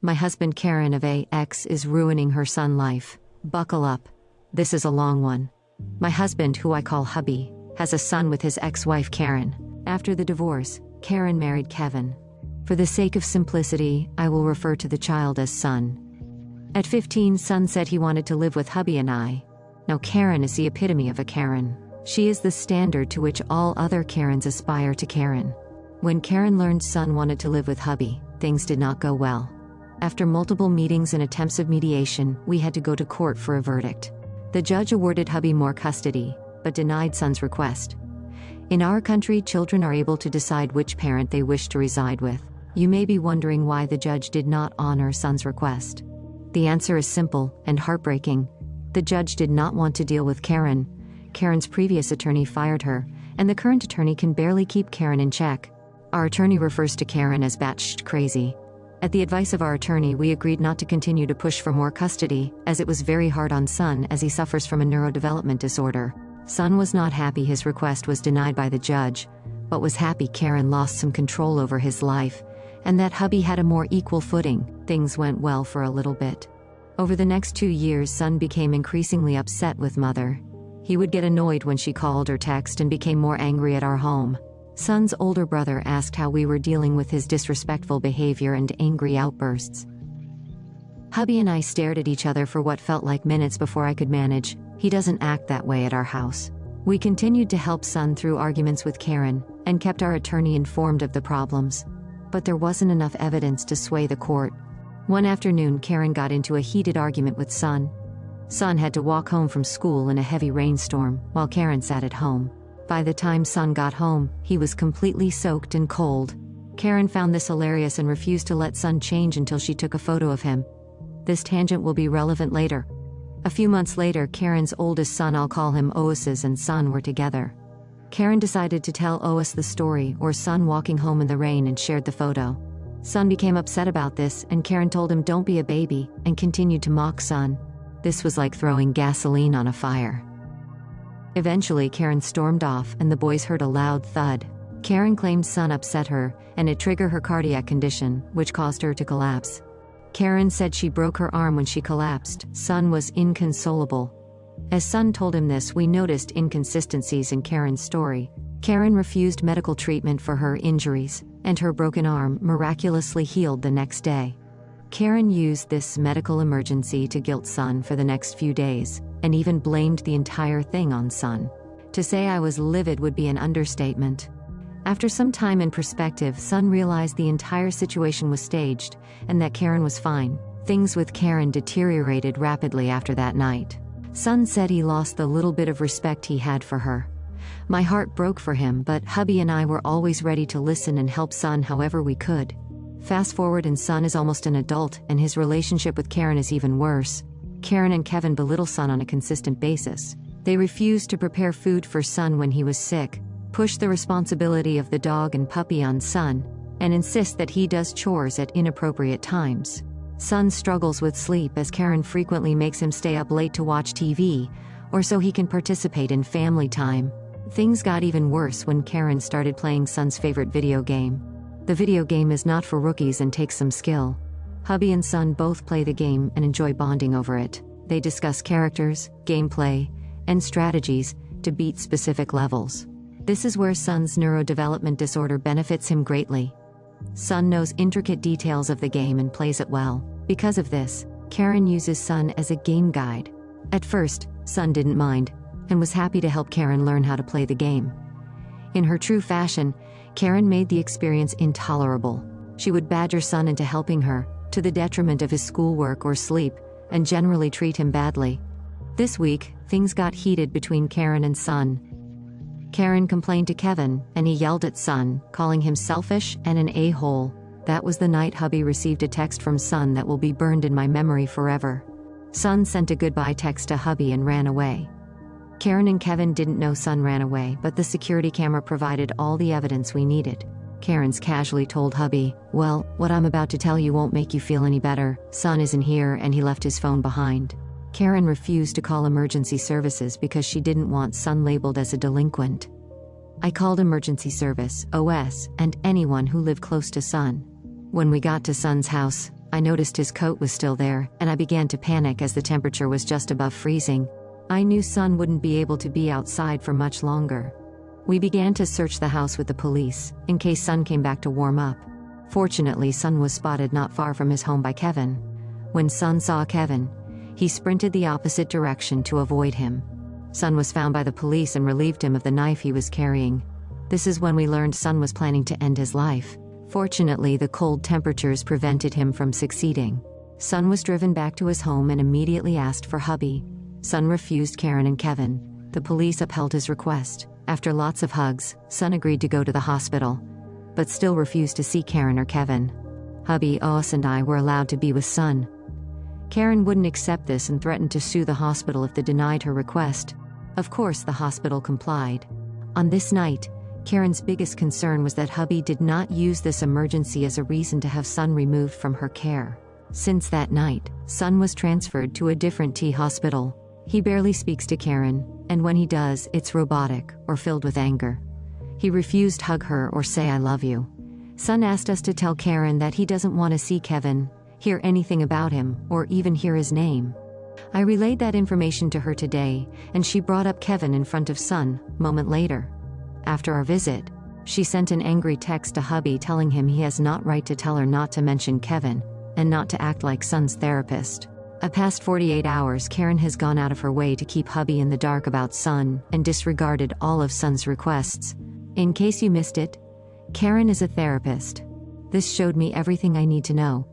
My husband Karen of AX is ruining her son life. Buckle up. This is a long one. My husband, who I call hubby, has a son with his ex-wife Karen. After the divorce, Karen married Kevin. For the sake of simplicity, I will refer to the child as son. At 15, son said he wanted to live with hubby and I. Now Karen is the epitome of a Karen. She is the standard to which all other Karens aspire to Karen. When Karen learned son wanted to live with hubby, things did not go well. After multiple meetings and attempts of mediation, we had to go to court for a verdict. The judge awarded hubby more custody, but denied son's request. In our country, children are able to decide which parent they wish to reside with. You may be wondering why the judge did not honor son's request. The answer is simple and heartbreaking. The judge did not want to deal with Karen. Karen's previous attorney fired her, and the current attorney can barely keep Karen in check. Our attorney refers to Karen as batshit crazy. At the advice of our attorney, we agreed not to continue to push for more custody, as it was very hard on son as he suffers from a neurodevelopment disorder. Son was not happy his request was denied by the judge, but was happy Karen lost some control over his life, and that hubby had a more equal footing. Things went well for a little bit. Over the next 2 years, son became increasingly upset with mother. He would get annoyed when she called or texted and became more angry at our home. Son's older brother asked how we were dealing with his disrespectful behavior and angry outbursts. Hubby and I stared at each other for what felt like minutes before I could manage. He doesn't act that way at our house. We continued to help son through arguments with Karen, and kept our attorney informed of the problems. But there wasn't enough evidence to sway the court. One afternoon, Karen got into a heated argument with son. Son had to walk home from school in a heavy rainstorm, while Karen sat at home. By the time son got home, he was completely soaked and cold. Karen found this hilarious and refused to let son change until she took a photo of him. This tangent will be relevant later. A few months later, Karen's oldest son, I'll call him Otis, and son were together. Karen decided to tell Otis the story, or son walking home in the rain, and shared the photo. Son became upset about this, and Karen told him don't be a baby, and continued to mock son. This was like throwing gasoline on a fire. Eventually, Karen stormed off, and the boys heard a loud thud. Karen claimed son upset her, and it triggered her cardiac condition, which caused her to collapse. Karen said she broke her arm when she collapsed. Son was inconsolable. As son told him this, we noticed inconsistencies in Karen's story. Karen refused medical treatment for her injuries, and her broken arm miraculously healed the next day. Karen used this medical emergency to guilt son for the next few days, and even blamed the entire thing on son. To say I was livid would be an understatement. After some time and perspective, son realized the entire situation was staged, and that Karen was fine. Things with Karen deteriorated rapidly after that night. Son said he lost the little bit of respect he had for her. My heart broke for him, but hubby and I were always ready to listen and help son however we could. Fast forward, and son is almost an adult, and his relationship with Karen is even worse. Karen and Kevin belittle son on a consistent basis. They refused to prepare food for son when he was sick, push the responsibility of the dog and puppy on son, and insist that he does chores at inappropriate times. Son struggles with sleep, as Karen frequently makes him stay up late to watch TV, or so he can participate in family time. Things got even worse when Karen started playing son's favorite video game. The video game is not for rookies and takes some skill. Hubby and son both play the game and enjoy bonding over it. They discuss characters, gameplay, and strategies to beat specific levels. This is where son's neurodevelopment disorder benefits him greatly. Son knows intricate details of the game and plays it well. Because of this, Karen uses son as a game guide. At first, son didn't mind, and was happy to help Karen learn how to play the game. In her true fashion, Karen made the experience intolerable. She would badger son into helping her, to the detriment of his schoolwork or sleep, and generally treat him badly. This week, things got heated between Karen and son. Karen complained to Kevin, and he yelled at son, calling him selfish and an a-hole. That was the night hubby received a text from son that will be burned in my memory forever. Son sent a goodbye text to hubby and ran away. Karen and Kevin didn't know son ran away, but the security camera provided all the evidence we needed. Karen's casually told hubby, "Well, what I'm about to tell you won't make you feel any better. Son isn't here and he left his phone behind." Karen refused to call emergency services because she didn't want son labeled as a delinquent. I called emergency service, OS, and anyone who lived close to son. When we got to son's house, I noticed his coat was still there, and I began to panic as the temperature was just above freezing. I knew Sun wouldn't be able to be outside for much longer. We began to search the house with the police, in case Sun came back to warm up. Fortunately, Sun was spotted not far from his home by Kevin. When Sun saw Kevin, he sprinted the opposite direction to avoid him. Sun was found by the police and relieved him of the knife he was carrying. This is when we learned Sun was planning to end his life. Fortunately, the cold temperatures prevented him from succeeding. Sun was driven back to his home and immediately asked for hubby. Sun refused Karen and Kevin. The police upheld his request. After lots of hugs, Sun agreed to go to the hospital, but still refused to see Karen or Kevin. Hubby Oz and I were allowed to be with Sun. Karen wouldn't accept this and threatened to sue the hospital if they denied her request. Of course, the hospital complied. On this night, Karen's biggest concern was that hubby did not use this emergency as a reason to have Sun removed from her care. Since that night, Sun was transferred to a different T hospital. He barely speaks to Karen, and when he does, it's robotic or filled with anger. He refused to hug her or say I love you. Sun asked us to tell Karen that he doesn't want to see Kevin, hear anything about him, or even hear his name. I relayed that information to her today, and she brought up Kevin in front of Sun, moment later. After our visit, she sent an angry text to hubby telling him he has not right to tell her not to mention Kevin, and not to act like Sun's therapist. Past 48 hours, Karen has gone out of her way to keep hubby in the dark about Sun, and disregarded all of Sun's requests. In case you missed it, Karen is a therapist. This showed me everything I need to know.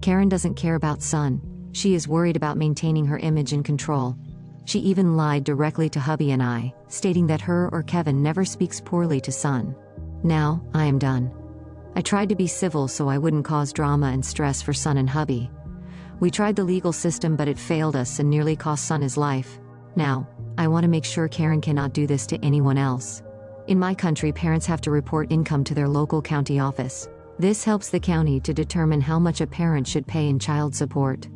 Karen doesn't care about Sun. She is worried about maintaining her image and control. She even lied directly to hubby and I, stating that her or Kevin never speaks poorly to Sun. Now, I am done. I tried to be civil so I wouldn't cause drama and stress for Sun and hubby. We tried the legal system, but it failed us and nearly cost Sun his life. Now, I want to make sure Karen cannot do this to anyone else. In my country, parents have to report income to their local county office. This helps the county to determine how much a parent should pay in child support.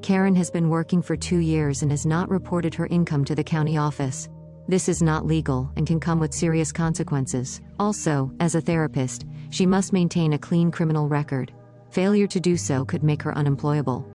Karen has been working for 2 years and has not reported her income to the county office. This is not legal and can come with serious consequences. Also, as a therapist, she must maintain a clean criminal record. Failure to do so could make her unemployable.